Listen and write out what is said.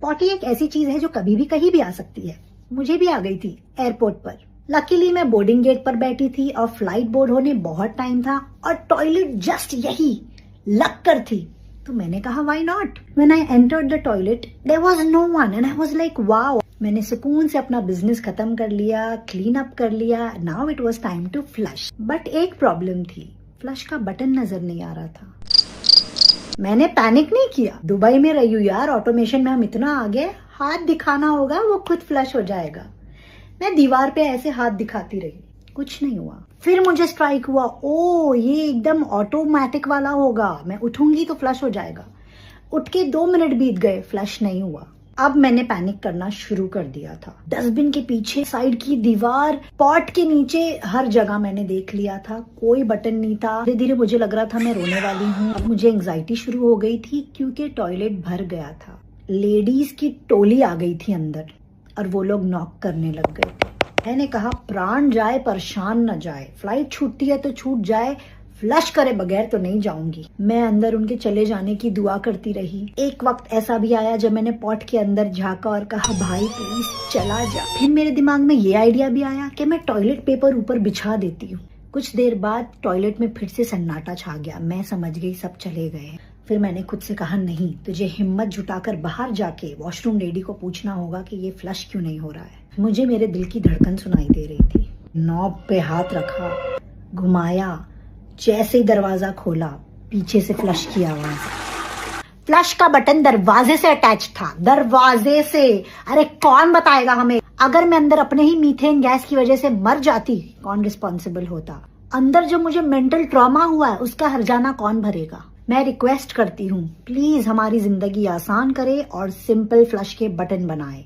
Potty एक ऐसी चीज है जो कभी भी कहीं भी आ सकती है। मुझे भी आ गई थी एयरपोर्ट पर। लकीली मैं बोर्डिंग गेट पर बैठी थी और फ्लाइट बोर्ड होने बहुत टाइम था और टॉयलेट जस्ट यही लग कर थी। तो मैंने कहा why not. When I entered the toilet there was no one and I was like wow. मैंने सुकून से अपना बिजनेस खत्म कर लिया, क्लीन अप कर लिया। Now it was time to flush. But एक प्रॉब्लम थी, फ्लश का बटन नजर नहीं आ रहा था। मैंने पैनिक नहीं किया, दुबई में रही हूँ यार, ऑटोमेशन में हम इतना आगे, हाथ दिखाना होगा वो खुद फ्लश हो जाएगा। मैं दीवार पे ऐसे हाथ दिखाती रही, कुछ नहीं हुआ। फिर मुझे स्ट्राइक हुआ, ओ ये एकदम ऑटोमेटिक वाला होगा, मैं उठूंगी तो फ्लश हो जाएगा। उठ के 2 मिनट बीत गए, फ्लश नहीं हुआ। अब मैंने पैनिक करना शुरू कर दिया था। डस्टबिन के पीछे, साइड की दीवार, पॉट के नीचे, हर जगह मैंने देख लिया था, कोई बटन नहीं था। धीरे धीरे मुझे लग रहा था मैं रोने वाली हूँ। अब मुझे एंग्जाइटी शुरू हो गई थी क्योंकि टॉयलेट भर गया था। लेडीज की टोली आ गई थी अंदर और वो लोग नॉक करने लग गए थे। मैंने कहा प्राण जाए परेशान न जाए, फ्लाइट छूटती है तो छूट जाए, फ्लश करे बगैर तो नहीं जाऊंगी। मैं अंदर उनके चले जाने की दुआ करती रही। एक वक्त ऐसा भी आया जब मैंने पॉट के अंदर झांका और कहा भाई प्लीज चला जा। फिर मेरे दिमाग में ये आइडिया भी आया कि मैं टॉयलेट पेपर ऊपर बिछा देती हूँ। कुछ देर बाद टॉयलेट में फिर से सन्नाटा छा गया। मैं समझ गई सब चले गए। फिर मैंने खुद से कहा नहीं, तुझे हिम्मत जुटाकर बाहर जाके वॉशरूम लेडी को पूछना होगा कि ये फ्लश क्यों नहीं हो रहा है। मुझे मेरे दिल की धड़कन सुनाई दे रही थी। नॉब पे हाथ रखा, घुमाया, जैसे ही दरवाजा खोला पीछे से फ्लश की आवाज। फ्लश का बटन दरवाजे से अटैच था, दरवाजे से। अरे कौन बताएगा हमें, अगर मैं अंदर अपने ही मीथेन गैस की वजह से मर जाती, कौन रिस्पॉन्सिबल होता। अंदर जो मुझे मेंटल ट्रॉमा हुआ है उसका हर्जाना कौन भरेगा। मैं रिक्वेस्ट करती हूँ प्लीज हमारी जिंदगी आसान करे और सिंपल फ्लश के बटन बनाए।